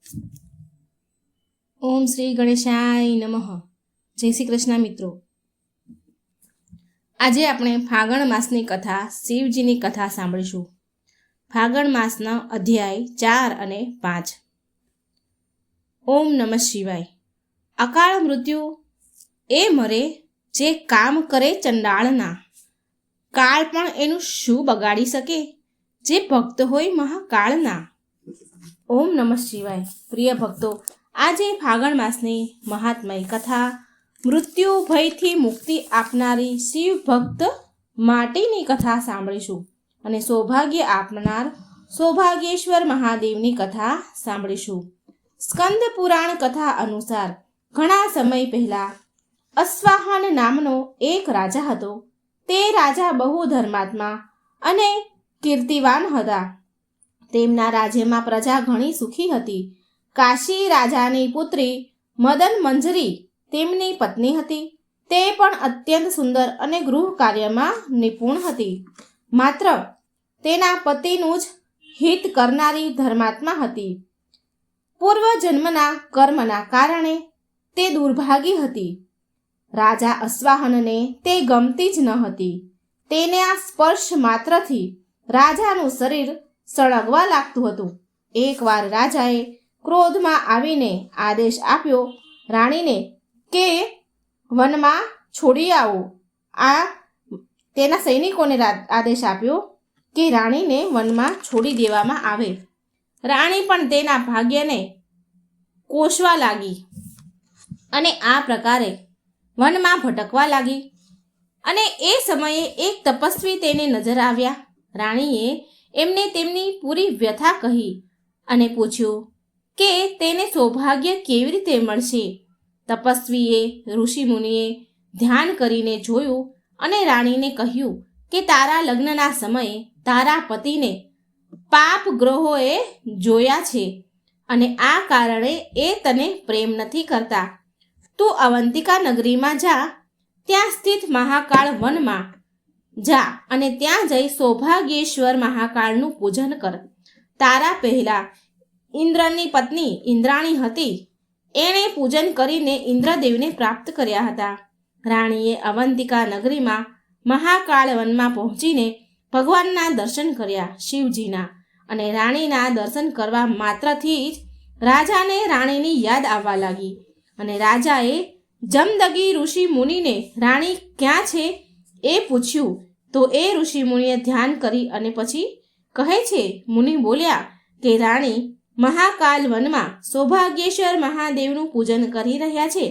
ઓમ શ્રી ગણેશાય નમઃ. જય શ્રી કૃષ્ણ મિત્રો. આજે આપણે ફાગણ માસની કથા, શિવજીની કથા સાંભળીશું. ફાગણ માસના અધ્યાય 4 અને 5. ઓમ નમઃ શિવાય. અકાળ મૃત્યુ એ મરે જે કામ કરે ચંડાળના, કાળ પણ એનું શું બગાડી શકે જે ભક્ત હોય મહાકાળના. ઓમ નમઃ શિવાય. પ્રિય ભક્તો, આજે ફાગણ માસની મહાત્મય કથા, મૃત્યુ ભયથી મુક્તિ આપનારી શિવ ભક્ત માટેની કથા સાંભળીશું અને સૌભાગ્ય આપનાર સૌભાગ્યેશ્વર મહાદેવની કથા સાંભળીશું. સ્કંદ પુરાણ કથા અનુસાર ઘણા સમય પહેલા અશ્વાહન નામનો એક રાજા હતો. તે રાજા બહુ ધર્માત્મા અને કીર્તિવાન હતા. તેમના રાજ્યમાં પ્રજા ઘણી સુખી હતી. કાશી રાજાની પુત્રી મદન મંજરી તેમની પત્ની હતી. તે પણ અત્યંત સુંદર અને ગૃહ કાર્યમાં નિપુણ હતી. માત્ર તેના પતિનું જ હિત કરનારી ધર્માત્મા હતી. પૂર્વજન્મના કર્મના કારણે તે દુર્ભાગી હતી. રાજા અશ્વાહનને તે ગમતી જ ન હતી. તેને આ સ્પર્શ માત્રથી રાજાનું શરીર સળગવા લાગતું હતું. એકવાર રાજાએ ક્રોધમાં આવીને આદેશ આપ્યો રાણીને કે વનમાં છોડી આવો. તેના સૈનિકોને આદેશ આપ્યો કે રાણીને વનમાં છોડી દેવામાં આવે. રાણી પણ તેના ભાગ્યને કોસવા લાગી અને આ પ્રકારે વનમાં ભટકવા લાગી. અને એ સમયે એક તપસ્વી તેને નજર આવ્યા. રાણીએ એમને તેમની પૂરી વ્યથા કહી અને પૂછ્યું કે તેને સૌભાગ્ય કેવી રીતે મળશે. તપસ્વીએ ઋષિમુનિએ ધ્યાન કરીને જોયું અને રાણીને કહ્યું કે તારા લગ્નના સમયે તારા પતિને પાપ ગ્રહોએ જોયા છે અને આ કારણે એ તને પ્રેમ નથી કરતા. તું અવંતિકા નગરીમાં જા, ત્યાં સ્થિત મહાકાળ વનમાં જા અને ત્યાં જઈ સૌભાગ્યેશ્વર મહાકાળનું પૂજન કર. તારા પહેલા ઇન્દ્રની પત્ની ઇન્દ્રાણી હતી. એણે પૂજન કરીને ઇન્દ્રદેવને પ્રાપ્ત કર્યા હતા. રાણીએ અવંતિકા નગરીમાં મહાકાળ વનમાં પહોંચીને ભગવાનના દર્શન કર્યા, શિવજીના. અને રાણીના દર્શન કરવા માત્રથી જ રાજાને રાણીની યાદ આવવા લાગી. અને રાજાએ જમદગી ઋષિ મુનિને રાણી ક્યાં છે એ પૂછ્યું. તો એ ઋષિ મુનિએ ધ્યાન કરી અને પછી કહે છે, મુનિ બોલ્યા કે રાણી મહાકાલ વનમાં સૌભાગ્યેશ્વર મહાદેવનું પૂજન કરી રહ્યા છે.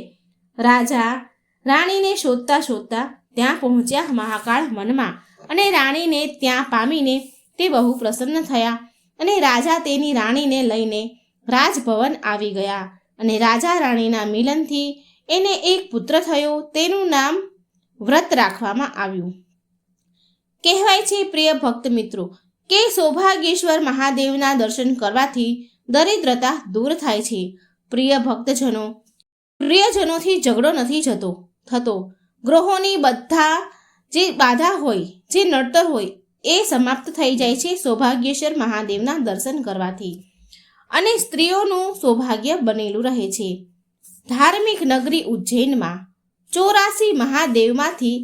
રાજા રાણીને શોધતા શોધતા ત્યાં પહોંચ્યા મહાકાળ વનમાં અને રાણીને ત્યાં પામીને તે બહુ પ્રસન્ન થયા. અને રાજા તેની રાણીને લઈને રાજભવન આવી ગયા. અને રાજા રાણીના મિલનથી એને એક પુત્ર થયો. તેનું નામ વ્રત રાખવામાં આવ્યું. કહેવાય છે પ્રિય ભક્ત મિત્રો કે સૌભાગ્યેશ્વર મહાદેવના દર્શન કરવાથી દરિદ્રતા દૂર થાય છે. પ્રિયજનોથી ઝઘડો નથી થતો. ગ્રહોની બધા જે બાધા હોય, જે નડતર હોય એ સમાપ્ત થઈ જાય છે સૌભાગ્યેશ્વર મહાદેવના દર્શન કરવાથી. અને સ્ત્રીઓનું સૌભાગ્ય બનેલું રહે છે. ધાર્મિક નગરી ઉજ્જૈનમાં 84 મહાદેવમાંથી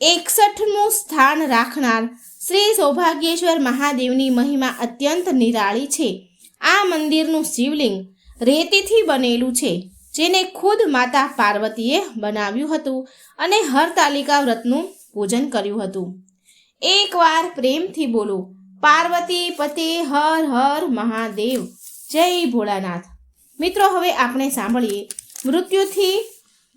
61મું સ્થાન રાખનાર શ્રી સૌભાગ્યેશ્વર મહાદેવની મહિમા અત્યંત નિરાળી છે. આ મંદિરનું શિવલિંગ રેતીથી બનેલું છે, જેને ખુદ માતા પાર્વતીએ બનાવ્યું હતું અને હરતાલિકા વ્રતનું પૂજન કર્યું હતું. એકવાર પ્રેમથી બોલો, પાર્વતી પતે હર હર મહાદેવ, જય ભોળાનાથ. મિત્રો, હવે આપણે સાંભળીએ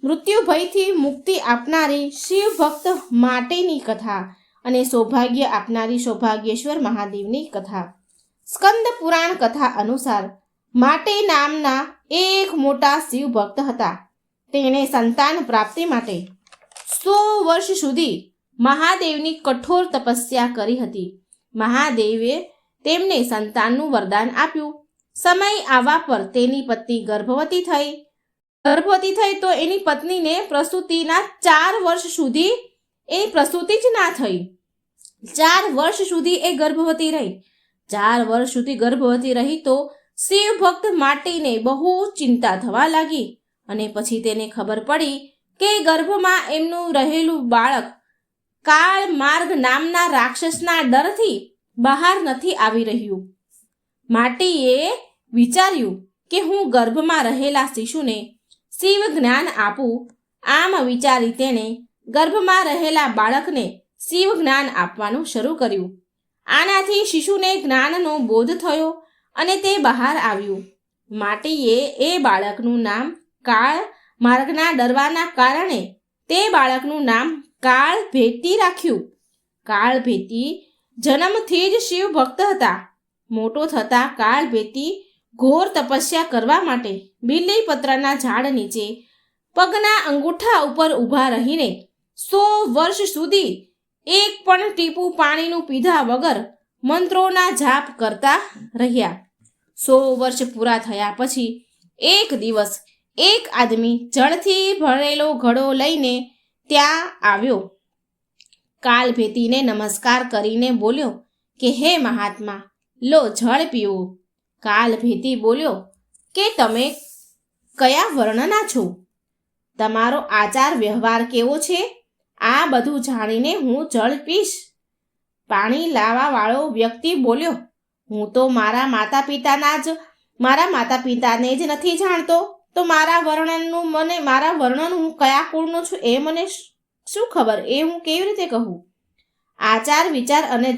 મૃત્યુ ભયથી મુક્તિ આપનારી શિવ ભક્ત માટેની કથા અને સૌભાગ્ય આપનારી સૌભાગ્યેશ્વર મહાદેવની કથા. સ્કંદ પુરાણ કથા અનુસાર માટે નામના એક મોટા શિવ ભક્ત હતા. તેણે સંતાન પ્રાપ્તિ માટે 100 વર્ષ સુધી મહાદેવની કઠોર તપસ્યા કરી હતી. મહાદેવે તેમને સંતાનનું વરદાન આપ્યું. સમય આવવા પર તેની પત્ની ગર્ભવતી થઈ તો એની પત્નીને પ્રસૂતિના 4 વર્ષ સુધી એ પ્રસૂતિ જ ના થઈ. 4 વર્ષ સુધી એ ગર્ભવતી રહી. 4 વર્ષ સુધી ગર્ભવતી રહી તો શિવ ભક્ત માટીને બહુ ચિંતા થવા લાગી અને પછી તેને ખબર પડી કે ગર્ભમાં એમનું રહેલું બાળક કાળ માર્ગ નામના રાક્ષસના ડરથી બહાર નથી આવી રહ્યું. માટીએ વિચાર્યું કે હું ગર્ભમાં રહેલા શિશુને શિવ જ્ઞાન આપું. આમ વિચારી તેણે ગર્ભમાં રહેલા બાળકને શિવ જ્ઞાન આપવાનું શરૂ કર્યું. આનાથી શિશુને જ્ઞાનનો બોધ થયો અને તે બહાર આવ્યું. માટીએ એ બાળકનું નામ કાળ માર્ગના ડરવાના કારણે તે બાળકનું નામ કાળ ભેટી રાખ્યું. કાળ ભેટી જન્મથી જ શિવ ભક્ત હતા. મોટો થતાં કાળ ભેટી ઘોર તપસ્યા કરવા માટે બીલીપત્રના ઝાડ નીચે પગના અંગૂઠા ઉપર ઊભા રહીને 100 વર્ષ સુધી એક પણ ટીપું પાણીનું પીધા વગર મંત્રોના જાપ કરતા રહ્યા. 100 વર્ષ પૂરા થયા પછી એક દિવસ એક આદમી જળથી ભરેલો ઘડો લઈને ત્યાં આવ્યો. કાલભેટીને નમસ્કાર કરીને બોલ્યો કે હે મહાત્મા, લો જળ પીવો. કાલભેટી બોલ્યો કે તમે કયા વર્ણના છો? તમારો આચાર વ્યવહાર કેવો છે? આ બધું જાણીને હું જળ પીશ. પાણી લાવવા વાળો વ્યક્તિ બોલ્યો, હું તો મારા માતા પિતાને જ નથી જાણતો, તો મારા વર્ણન હું કયા કુળનો છું એ મને શું ખબર? એ હું કેવી રીતે કહું? આચાર વિચાર અને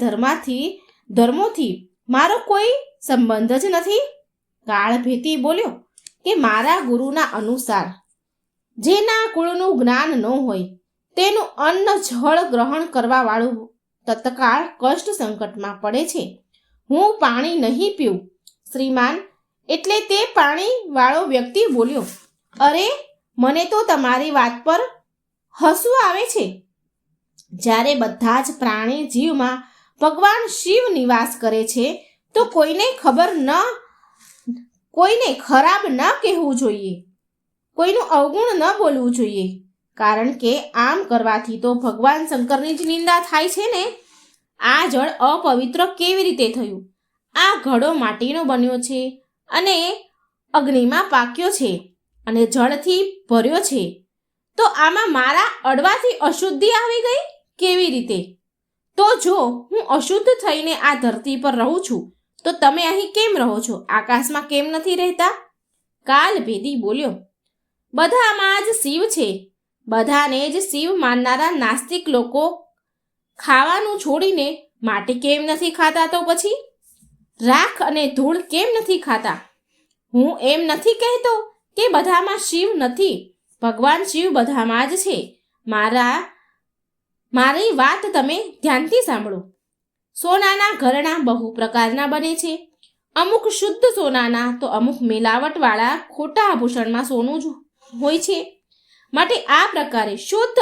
ધર્મોથી મારો કોઈ સંબંધ જ નથી. કાળભેટી બોલ્યો કે મારા ગુરુના અનુસાર જેના કુળનું જ્ઞાન ન હોય તેનું અન્ન જળ ગ્રહણ કરવા વાળું તત્કાળ કષ્ટ સંકટમાં પડે છે. હું પાણી નહીં પીઉં શ્રીમાન. એટલે તે પાણી વાળો વ્યક્તિ બોલ્યો, અરે મને તો તમારી વાત પર હસવું આવે છે. જ્યારે બધા જ પ્રાણી જીવમાં ભગવાન શિવ નિવાસ કરે છે તો કોઈને ખરાબ ન કહેવું જોઈએ, કોઈનું અવગુણ ન બોલવું જોઈએ, કારણ કે આમ કરવાથી તો ભગવાન શંકરની જ નિંદા થાય છે ને. આ જળ અપવિત્ર કેવી રીતે થયું? આ ઘડો માટીનો બન્યો છે અને અગ્નિમાં પાક્યો છે અને જળથી ભર્યો છે, તો આમાં મારા અડવાથી અશુદ્ધિ આવી ગઈ કેવી રીતે? તો જો હું અશુદ્ધ થઈને આ ધરતી પર રહું છું તો તમે અહીં કેમ રહો છો? આકાશમાં કેમ નથી રહેતા? કાલભેટી બોલ્યો, બધામાં જ શિવ છે. બધાને જ શિવ માનનારા નાસ્તિક લોકો ખાવાનું છોડીને માટી કેમ નથી ખાતા? તો પછી રાખ અને ધૂળ કેમ નથી ખાતા? હું એમ નથી કહેતો કે બધામાં શિવ નથી. ભગવાન શિવ બધામાં જ છે. મારી વાત તમે ધ્યાનથી સાંભળો. સોનાના ઘરેણા બહુ પ્રકારના બને છે. અમુક શુદ્ધ સોનાના તો અમુક મિલાવટવાળા ખોટા આભૂષણમાં સોનું જ હોય છે. માટે આ પ્રકારે શુદ્ધ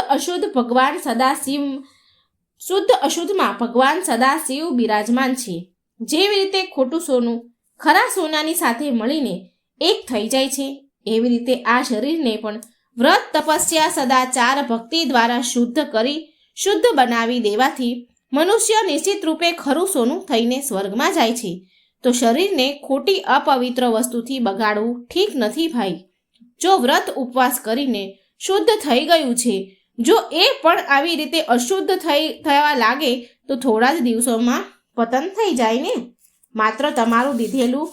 અશુદ્ધમાં ભગવાન સદાશિવ બિરાજમાન છે. જેવી રીતે ખોટું સોનું ખરા સોનાની સાથે મળીને એક થઈ જાય છે, એવી રીતે આ શરીરને પણ વ્રત તપસ્યા સદાચાર ભક્તિ દ્વારા શુદ્ધ બનાવી દેવાથી મનુષ્ય નિશ્ચિત રૂપે ખરું સોનું થઈને સ્વર્ગમાં જાય છે. તો શરીરને ખોટી અપવિત્ર વસ્તુથી બગાડવું ઠીક નથી ભાઈ. જો વ્રત ઉપવાસ કરીને શુદ્ધ થઈ ગયું છે, જો એ પણ આવી રીતે અશુદ્ધ થવા લાગે તો થોડા જ દિવસોમાં પતન થઈ જાય ને. માત્ર તમારું દીધેલું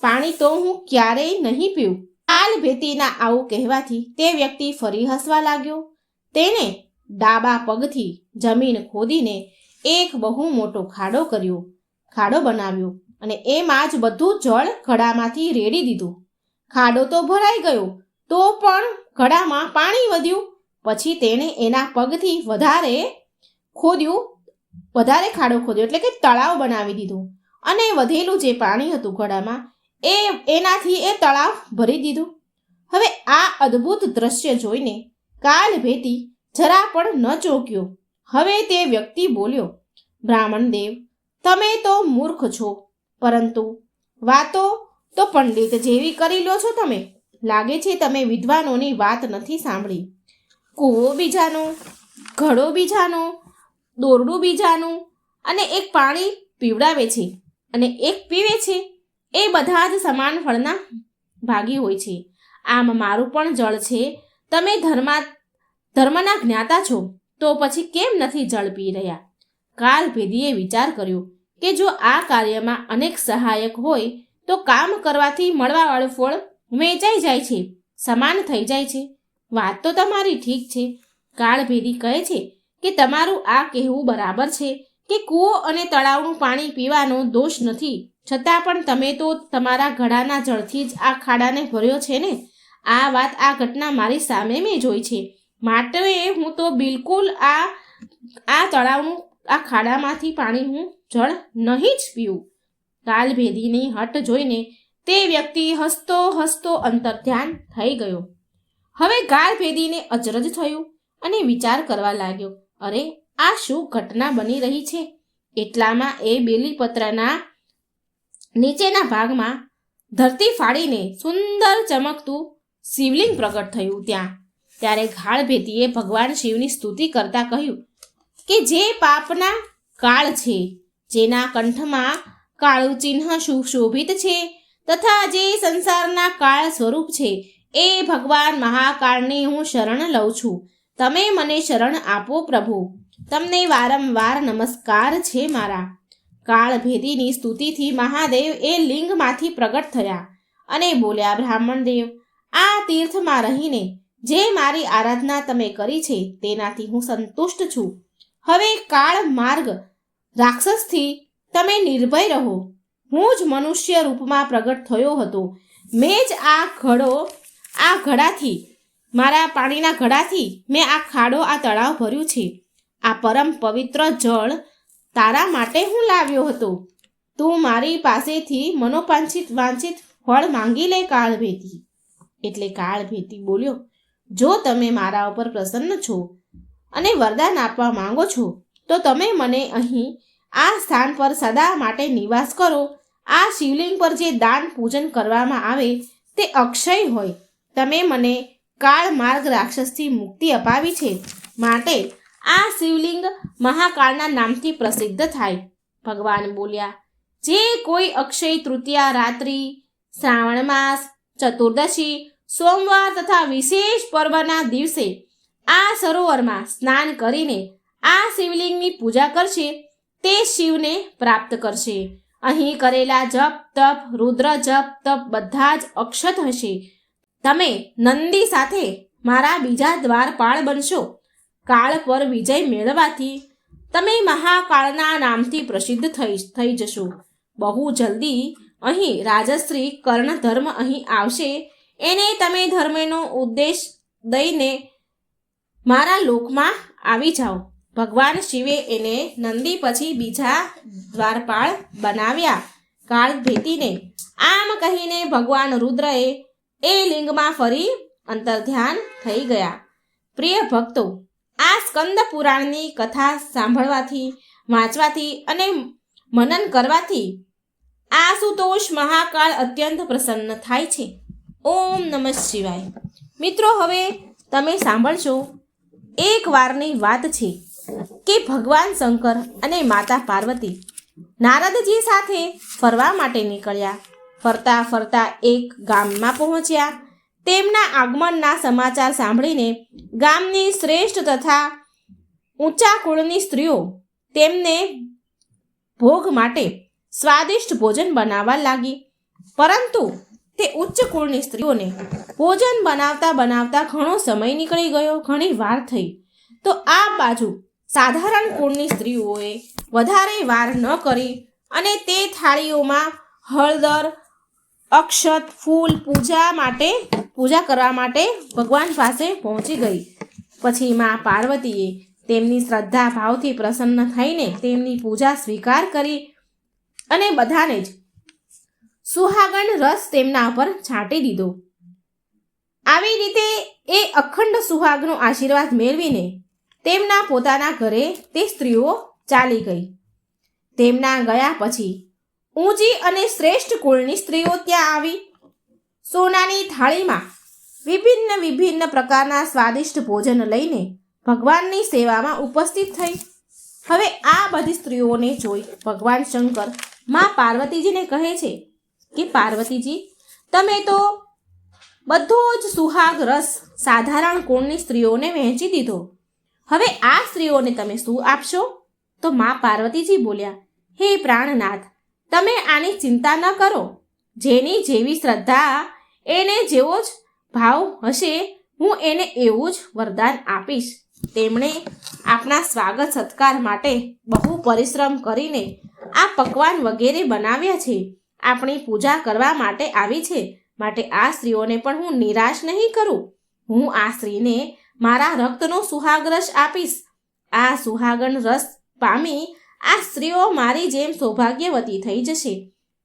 પાણી તો હું ક્યારેય નહીં પીઉં. કાલભેટીના આવું કહેવાથી તે વ્યક્તિ ફરી હસવા લાગ્યો. તેને ડાબા પગથી જમીન ખોદીને એક બહુ મોટો ખાડો બનાવ્યો અને એમાં જ બધું જળ ઘડામાંથી રેડી દીધું. ખાડો તો ભરાઈ ગયો, તો પણ ઘડામાં પાણી વધ્યું. પછી તેણે એના પગથી વધારે ખાડો ખોદ્યો, એટલે કે તળાવ બનાવી દીધું અને વધેલું જે પાણી હતું ઘડામાં એનાથી એ તળાવ ભરી દીધું. હવે આ અદ્ભુત દ્રશ્ય જોઈને કાલભેટી જરા પણ ન ચોંક્યો. હવે તે વ્યક્તિ બોલ્યો, બ્રાહ્મણ દેવ, તમે તો મૂર્ખ છો, પરંતુ વાતો તો પંડિત જેવી કરી લો છો તમે. લાગે છે તમે વિદ્વાનોની વાત નથી સાંભળી. કૂવો બીજાનો, ઘડો બીજાનો, દોરડું બીજાનું, અને એક પાણી પીવડાવે છે અને એક પીવે છે. એ બધા જ સમાન ફળના ભાગી હોય છે. આમ મારું પણ જળ છે. તમે ધર્મના જ્ઞાતા છો, તો પછી કેમ નથી જળ પી રહ્યા? કાળભેદીએ વિચાર કર્યો કે જો આ કાર્યમાં અનેક સહાયક હોય તો કામ કરવાથી મળવાવાળું ફળ વેચાઈ જાય છે, સમાન થઈ જાય છે. વાત તો તમારી ઠીક છે. કાળભેદી કહે છે કે તમારું આ કહેવું બરાબર છે કે કૂવો અને તળાવનું પાણી પીવાનો દોષ નથી, છતાં પણ તમે તો તમારા ઘડાના જળથી જ આ ખાડાને ભર્યો છે ને. આ વાત, આ ઘટના મારી સામે મેં જોઈ છે, માટે હું તો બિલકુલ આ તળાવનું, આ ખાડામાંથી પાણી હું જળ નહીં જ પીવું. કાળભેદીની હઠ જોઈને તે વ્યક્તિ હસતો હસતો અંતર્ધ્યાન થઈ ગયો. હવે કાળભેદીને અચરજ થયું અને વિચાર કરવા લાગ્યો, અરે આ શું ઘટના બની રહી છે? એટલામાં એ બેલીપત્રના નીચેના ભાગમાં ધરતી ફાડીને સુંદર ચમકતું શિવલિંગ પ્રગટ થયું. ત્યારે કાળભેદીએ ભગવાન શિવની સ્તુતિ કરતા કહ્યું કે જે પાપના કાળ છે, જેના કંઠમાં કાળું ચિહ્ન સુશોભિત છે તથા જે સંસારના કાળ સ્વરૂપ છે, એ ભગવાન મહાકાળને હું શરણ લઉં છું. તમે મને શરણ આપો પ્રભુ. તમને વારંવાર નમસ્કાર છે મારા. કાળભેદીની સ્તુતિથી મહાદેવ એ લિંગમાંથી પ્રગટ થયા અને બોલ્યા, બ્રાહ્મણ દેવ, આ તીર્થમાં રહીને જે મારી આરાધના તમે કરી છે તેનાથી હું સંતુષ્ટ છું. હવે કાળ માર્ગ રાક્ષસથી તમે નિર્ભય રહો. હું જ મનુષ્ય રૂપમાં પ્રગટ થયો હતો. મેં જ આ ઘડાથી, મારા પાણીના ઘડાથી મેં આ ખાડો, આ તળાવ ભર્યું છે. આ પરમ પવિત્ર જળ તારા માટે હું લાવ્યો હતો. તું મારી પાસેથી વાંછિત ફળ માંગી લે કાળભેદી. એટલે કાળભેદી બોલ્યો, જો તમે મારા ઉપર પ્રસન્ન છો અને વરદાન આપવા માંગો છો તો તમે મને અહીં આ સ્થાન પર સદા માટે નિવાસ કરો. આ શિવલિંગ પર જે દાન પૂજન કરવામાં આવે તે અક્ષય હોય. તમે મને કાળ માર્ગ રાક્ષસથી મુક્તિ અપાવી છે, માટે આ શિવલિંગ મહાકાળના નામથી પ્રસિદ્ધ થાય. ભગવાન બોલ્યા, જે કોઈ અક્ષય તૃતીયા રાત્રિ, શ્રાવણ માસ, ચતુર્દશી, સોમવાર તથા વિશેષ પર્વના દિવસે આ સરોવરમાં સ્નાન કરીને આ શિવલિંગની પૂજા કરશે તે શિવને પ્રાપ્ત કરશે. અહીં કરેલા જપ, તપ, રુદ્ર જપ, તપ બધા જ અક્ષત હશે. તમે નંદી સાથે મારા બીજા દ્વારપાળ બનશો. કાળ પર વિજય મેળવવાથી તમે મહાકાળના નામથી પ્રસિદ્ધ થઈ જશો. બહુ જલ્દી અહીં રાજશ્રી કર્ણધર્મ અહીં આવશે. એને તમે ધર્મનો ઉપદેશ દઈને મારા લોકમાં આવી જાઓ. ભગવાન શિવે એને નંદી પછી બીજા દ્વારપાળ બનાવ્યા કાળભેદીને. આમ કહીને ભગવાન રુદ્રએ એ લિંગમાં ફરી અંતર્ધ્યાન થઈ ગયા. પ્રિય ભક્તો, આ સ્કંદ પુરાણની કથા સાંભળવાથી, વાંચવાથી અને મનન કરવાથી આશુતોષ મહાકાળ અત્યંત પ્રસન્ન થાય છે. ઓમ નમઃ શિવાય. મિત્રો, હવે તમે સાંભળશો. એક વારની વાત છે કે ભગવાન શંકર અને માતા પાર્વતી નારદજી સાથે ફરવા માટે નીકળ્યા. ફરતા ફરતા એક ગામમાં પહોંચ્યા. તેમના આગમનના સમાચાર સાંભળીને ગામની શ્રેષ્ઠ તથા ઊંચા કુળની સ્ત્રીઓ તેમને ભોગ માટે સ્વાદિષ્ટ ભોજન બનાવવા લાગી. પરંતુ તે ઉચ્ચ કુળની સ્ત્રીઓને ભોજન બનાવતા બનાવતા ઘણો સમય નીકળી ગયો, ઘણી વાર થઈ. તો આ બાજુ સાધારણ કુળની સ્ત્રીઓએ વધારે વાર ન કરી અને તે થાળીઓમાં હળદર, અક્ષત, ફૂલ પૂજા કરવા માટે ભગવાન પાસે પહોંચી ગઈ. પછી માં પાર્વતીએ તેમની શ્રદ્ધા ભાવથી પ્રસન્ન થઈને તેમની પૂજા સ્વીકાર કરી અને બધાને જ સુહાગણ રસ તેમના પર છાંટી દીધો. આવી રીતે એ અખંડ સુહાગનો આશીર્વાદ મેળવીને તેમના પોતાના ઘરે તે સ્ત્રીઓ ચાલી ગઈ. તેમના ગયા પછી ઊંચી અને શ્રેષ્ઠ કુળની સ્ત્રીઓ ત્યાં આવી સોનાની થાળીમાં વિભિન્ન પ્રકારના સ્વાદિષ્ટ ભોજન લઈને ભગવાનની સેવામાં ઉપસ્થિત થઈ. હવે આ બધી સ્ત્રીઓને જોઈ ભગવાન શંકર માં પાર્વતીજીને કહે છે કે પાર્વતીજી, તમે તો બધો જ સુહાગ રસ સાધારણ કુળની સ્ત્રીઓને વહેંચી દીધો. હવે આ સ્ત્રીઓને તમે શું આપશો? તો મા પાર્વતીજી બોલ્યા, હે પ્રાણનાથ, તમે આની ચિંતા ન કરો. જેની જેવી શ્રદ્ધા, એને જેવો જ ભાવ હશે, હું એને એવું જ વરદાન આપીશ. તેમણે આપના સ્વાગત સત્કાર માટે બહુ પરિશ્રમ કરીને આ પકવાન વગેરે બનાવ્યા છે. આપણી પૂજા કરવા માટે આવી છે, માટે આ સ્ત્રીઓને પણ હું નિરાશ નહીં કરું. હું આ સ્ત્રીને મારા રક્તનો સુહાગ રસ આપીશ. આ સુહાગન રસ પામી આ સ્ત્રીઓ મારી જેમ સૌભાગ્યવતી થઈ જશે.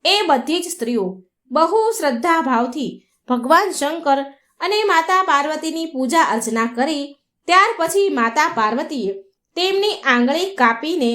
એ બધી જ સ્ત્રીઓ બહુ શ્રદ્ધાભાવથી ભગવાન શંકર અને માતા પાર્વતીની પૂજા અર્ચના કરી. ત્યાર પછી માતા પાર્વતીએ તેમની આંગળી કાપીને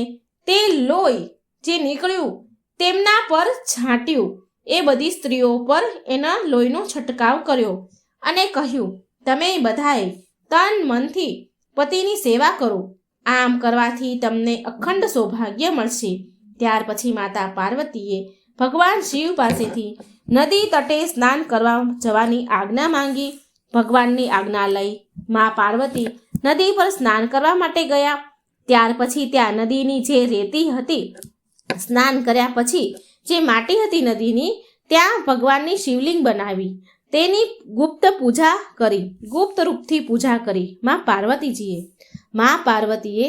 તે લોહી જે નીકળ્યું તેમના પર છાંટ્યું. એ બધી સ્ત્રીઓ પર એના લોહીનો છંટકાવ કર્યો અને કહ્યું, તમે બધાએ તન મનથી પતિની સેવા કરો. આમ કરવાથી તમને અખંડ સૌભાગ્ય મળશે. ત્યાર પછી માતા પાર્વતીએ ભગવાન શિવ પાસેથી નદી તટે સ્નાન કરવા જવાની આજ્ઞા માંગી. ભગવાનની આજ્ઞા લઈ મા પાર્વતી નદી પર સ્નાન કરવા માટે ગયા. ત્યાર પછી ત્યાં નદીની જે રેતી હતી, સ્નાન કર્યા પછી જે માટી હતી નદીની, ત્યાં ભગવાનની શિવલિંગ બનાવી તેની ગુપ્ત પૂજા કરી, ગુપ્ત રૂપથી પૂજા કરી મા પાર્વતીજીએ. મા પાર્વતીએ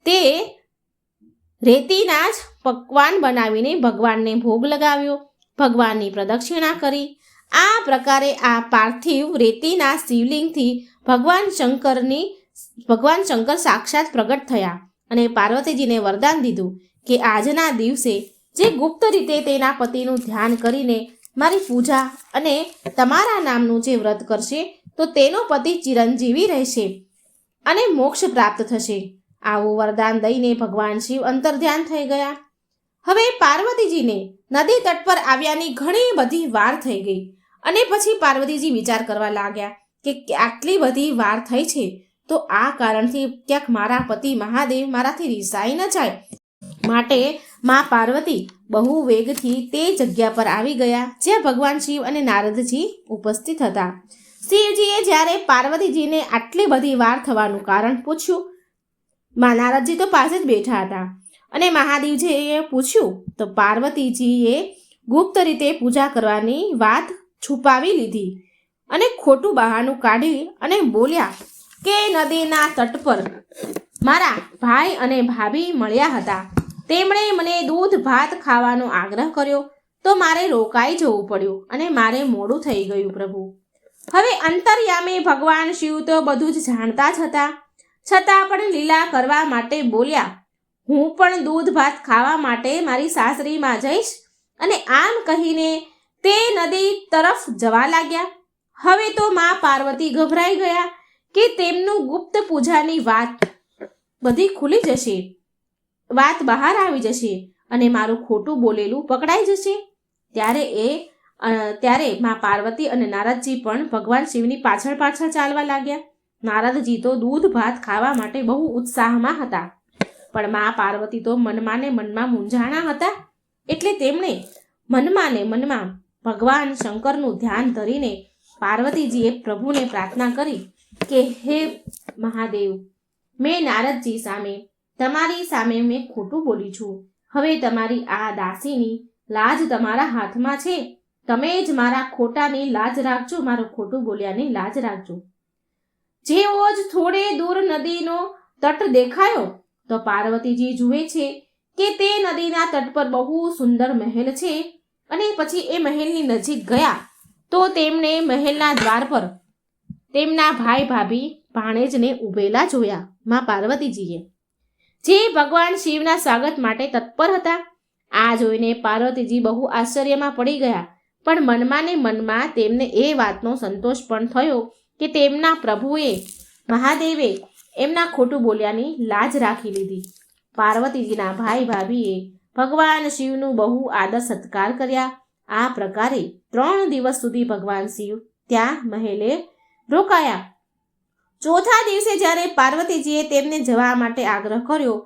તે રેતીના જ પકવાન બનાવીને ભગવાનને ભોગ લગાવ્યો, ભગવાનની પ્રદક્ષિણા કરી. આ પ્રકારે આ પાર્થિવ રેતીના શિવલિંગથી ભગવાન શંકર સાક્ષાત પ્રગટ થયા અને પાર્વતીજીને વરદાન દીધું કે આજના દિવસે જે ગુપ્ત રીતે તેના પતિનું ધ્યાન કરીને મારી પૂજા અને તમારા નામનું જે વ્રત કરશે તો તેનો પતિ ચિરંજીવી રહેશે અને મોક્ષ પ્રાપ્ત થશે. આવું વરદાન દઈને ભગવાન શિવ અંતર્ધ્યાન થઈ ગયા. હવે પાર્વતીજીને નદી તટ પર આવ્યાની ઘણી બધી વાર થઈ ગઈ અને પછી પાર્વતીજી વિચાર કરવા લાગ્યા કે આટલી બધી વાર થઈ છે તો આ કારણથી ક્યાંક મારા પતિ મહાદેવ મારાથી રિસાઈ ન જાય. માટે મા પાર્વતી બહુ વેગથી તે જગ્યા પર આવી ગયા જ્યાં ભગવાન શિવ અને નારદજી ઉપસ્થિત હતા. શિવજીએ જ્યારે પાર્વતીજીને આટલી બધી વાર થવાનું કારણ પૂછ્યું, નારદજી તો પાસે જ બેઠા હતા અને મહાદેવજીએ પૂછ્યું તો પાર્વતીજીએ ગુપ્ત રીતે પૂજા કરવાની વાત છુપાવી લીધી અને ખોટું બહાનું કાઢી અને બોલ્યા કે નદીના તટ પર મારા ભાઈ અને ભાભી મળ્યા હતા. તેમણે મને દૂધ ભાત ખાવાનો આગ્રહ કર્યો તો મારે રોકાઈ જવું પડ્યું અને મારે મોડું થઈ ગયું. પ્રભુ, હવે અંતર્યામે ભગવાન શિવ તો બધું જ જાણતા જ હતા, છતાં પણ લીલા કરવા માટે બોલ્યા, હું પણ દૂધ ભાત ખાવા માટે મારી સાસરીમાં જઈશ. અને આમ કહીને તે નદી તરફ જવા લાગ્યા. હવે તો મા પાર્વતી ગભરાઈ ગયા કે તેમનું ગુપ્ત પૂજાની વાત બધી ખુલી જશે, વાત બહાર આવી જશે અને મારું ખોટું બોલેલું પકડાઈ જશે. ત્યારે મા પાર્વતી અને નારદજી પણ ભગવાન શિવની પાછળ પાછળ ચાલવા લાગ્યા. નારદજી તો દૂધ ભાત ખાવા માટે બહુ ઉત્સાહમાં હતા, પણ મા પાર્વતી તો મનમાં ને મનમાં મૂંઝાણા હતા. એટલે તેમણે મનમાં ને મનમાં ભગવાન શંકરનું ધ્યાન ધરીને પાર્વતીજીએ પ્રભુને પ્રાર્થના કરી કે હે મહાદેવ, મેં નારદજી સામે તમારી સામે મેં ખોટું બોલી છું. હવે તમારી આ દાસીની લાજ તમારા હાથમાં છે. તમે જ મારા ખોટાની લાજ રાખજો, મારું ખોટું બોલ્યાની લાજ રાખજો. જેવો જ થોડે દૂર નદીનો તટ દેખાયો તો પાર્વતીજી જુએ છે કે તે નદીના તટ પર બહુ સુંદર મહેલ છે અને પછી એ મહેલની નજીક ગયા તો તેમણે મહેલના દ્વાર પર તેમના ભાઈ ભાભી ભાણેજને ઊભેલા જોયા. મા પાર્વતીજીએ જે ભગવાન શિવના સ્વાગત માટે તત્પર હતા. આ જોઈને પાર્વતીજી બહુ આશ્ચર્યમાં પડી ગયા, પણ મનમાં ને મનમાં તેમને એ વાતનો સંતોષ પણ થયો કે તેમના પ્રભુએ મહાદેવે એમના ખોટું બોલ્યાની લાજ રાખી લીધી. પાર્વતીજીના ભાઈ ભાભીએ ભગવાન શિવનું બહુ આદર સત્કાર કર્યા. આ પ્રકારે 3 દિવસ સુધી ભગવાન શિવ ત્યાં મહેલે રોકાયા. ચોથા દિવસે જ્યારે પાર્વતીજીએ તેમને જવા માટે આગ્રહ કર્યો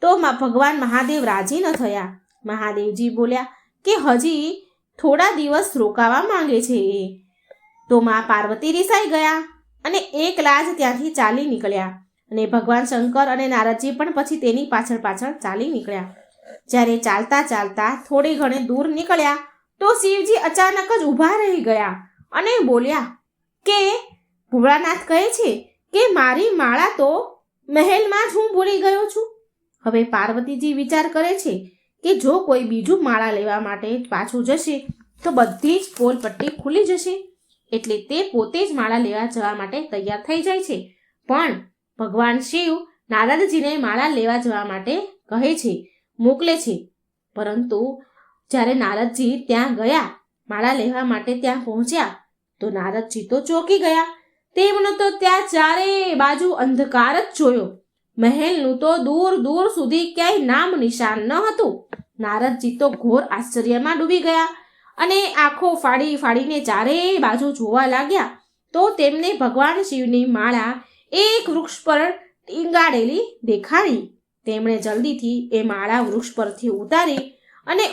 તો ભગવાન મહાદેવ રાજી ન થયા. મહાદેવજી બોલ્યા કે હજી થોડા દિવસ રોકાવા માંગે છે. તો મા પાર્વતી રિસાઈ ગયા અને એકલા જ ત્યાંથી ચાલી નીકળ્યા અને ભગવાન શંકર અને નારદજી પણ પછી તેની પાછળ પાછળ ચાલી નીકળ્યા. જ્યારે ચાલતા ચાલતા થોડી ઘણી દૂર નીકળ્યા તો શિવજી અચાનક જ ઊભા રહી ગયા અને બોલ્યા કે ભોળાનાથ કહે છે કે મારી માળા તો મહેલમાં જ હું ભૂલી ગયો છું. હવે પાર્વતીજી વિચાર કરે છે કે જો કોઈ બીજું માળા લેવા માટે પાછું જશે તો બધી જ પોલપટ્ટી ખુલી જશે. એટલે તે પોતે જ માળા લેવા જવા માટે તૈયાર થઈ જાય છે. પણ ભગવાન શિવ નારદજીને માળા લેવા જવા માટે કહે છે, મોકલે છે. પરંતુ જ્યારે નારદજી ત્યાં ગયા, માળા લેવા માટે ત્યાં પહોંચ્યા તો નારદજી તો ચોંકી ગયા. તેમનો તો ત્યાં ચારે બાજુ અંધકાર જ જોયો. મહેલનું તો દૂર દૂર સુધી ક્યાંય નામ નિશાન ન હતું. નારદજી તો ઘોર આશ્ચર્યમાં ડૂબી ગયા અને આંખો ફાડી ફાડીને ચારે બાજુ જોવા લાગ્યા તો તેમને ભગવાન શિવની માળા એક વૃક્ષ પર ટીંગાડેલી દેખાડી. તેમણે જલ્દીથી એ માળા વૃક્ષ પરથી ઉતારી અને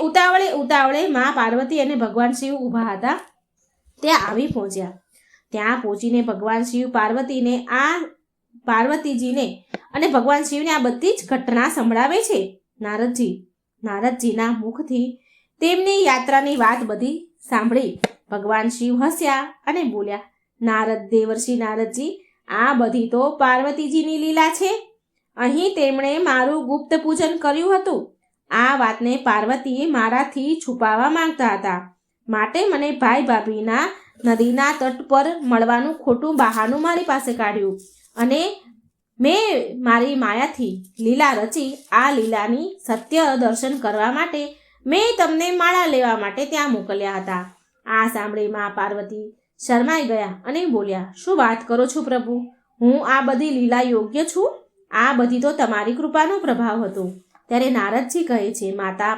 ઉતાવળે મા પાર્વતી અને ભગવાન શિવ ઊભા હતા ત્યાં આવી પહોંચ્યા. ત્યાં પહોંચીને ભગવાન શિવ પાર્વતીજીને અને ભગવાન શિવને આ બધી જ ઘટના સંભળાવે છે. નારદજીના મુખથી તેમની યાત્રાની વાત બધી સાંભળી ભગવાન શિવ હસ્યા અને બોલ્યા, દેવર્ષિ નારદજી, આ બધી તો પાર્વતીજીની લીલા છે. અહીં તેમણે મારું ગુપ્ત પૂજન કર્યું હતું. આ વાતને પાર્વતી મારાથી છુપાવવા માંગતા હતા. માટે મને ભાઈ ભાભીના નદીના તટ પર મળવાનું ખોટું બહાનું મારી પાસે કાઢ્યું અને મેં મારી માયાથી લીલા રચી. આ લીલાની સત્ય દર્શન કરવા માટે મેં તમને માળા લેવા માટે ત્યાં મોકલ્યા હતા. આ સાંભળી મા પાર્વતી શરમાઈ ગયા અને બોલ્યા, શું વાત કરો છો પ્રભુ? હું આ બધી લીલા યોગ્ય છું? આ બધી તો તમારી કૃપાનો પ્રભાવ હતો. ત્યારે નારદજી કહે છે, માતા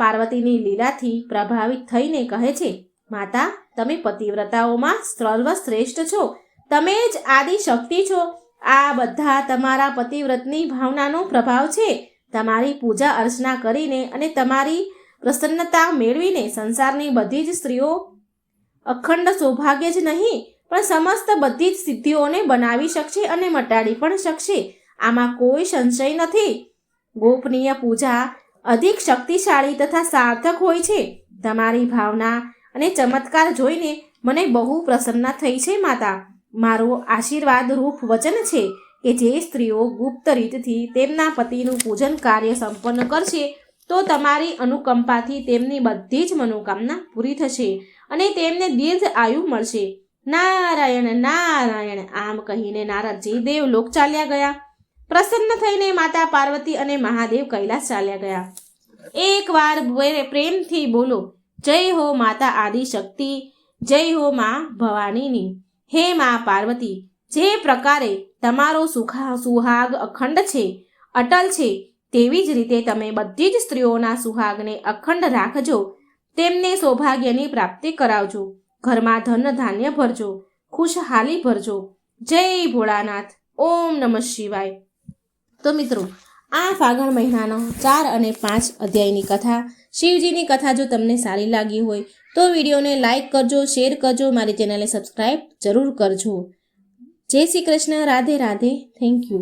પાર્વતીની લીલાથી પ્રભાવિત થઈને કહે છે, માતા, તમે પતિવ્રતાઓમાં સર્વશ્રેષ્ઠ છો. તમે જ આદિ શક્તિ છો. આ બધા તમારા પતિવ્રતની ભાવનાનો પ્રભાવ છે. તમારી પૂજા અર્ચના કરીને અને તમારી પ્રસન્નતા મેળવીને સંસારની બધી જ સ્ત્રીઓ અખંડ સૌભાગ્ય જ નહીં પણ સમસ્ત બધી જ સિદ્ધિઓને બનાવી શકશે અને મટાડી પણ શકશે. આમાં કોઈ સંશય નથી. ગોપનીય પૂજા અધિક શક્તિશાળી તથા સાર્થક હોય છે. તમારી ભાવના અને ચમત્કાર જોઈને મને બહુ પ્રસન્ન થઈ છે. માતા, મારો આશીર્વાદ રૂપ વચન છે કે જે સ્ત્રીઓ ગુપ્ત રીતથી તેમના પતિનું પૂજન કાર્ય સંપન્ન કરશે તો તમારી અનુકંપાથી તેમની બધી જ મનોકામના પૂરી થશે અને તેમને દીર્ઘ આયુ મળશે. નારાયણ નારાયણ. આમ કહીને નારદજી દેવલોક ચાલ્યા ગયા. પ્રસન્ન થઈને માતા પાર્વતી અને મહાદેવ કૈલાસ ચાલ્યા ગયા. એકવાર પ્રેમથી બોલો, જય હો માતા આદિશક્તિ, જય હો મા ભવાનીની. હે મા પાર્વતી, જે પ્રકારે તમારો સુહાગ અખંડ છે, અટલ છે, તેવી જ રીતે તમે બધી જ સ્ત્રીઓના સુહાગને અખંડ રાખજો. તેમને સૌભાગ્યની પ્રાપ્તિ કરાવજો. ઘરમાં ધન ધાન્ય ભરજો, ખુશહાલી ભરજો. જય ભોળાનાથ. ઓમ નમઃ શિવાય. તો મિત્રો, આ ફાગણ મહિનાનો 4 અને 5 અધ્યાયની કથા, શિવજીની કથા જો તમને સારી લાગી હોય તો વિડીયોને લાઇક કરજો, શેર કરજો, મારી ચેનલને સબસ્ક્રાઈબ જરૂર કરજો. જય શ્રી કૃષ્ણ. રાધે રાધે. Thank you.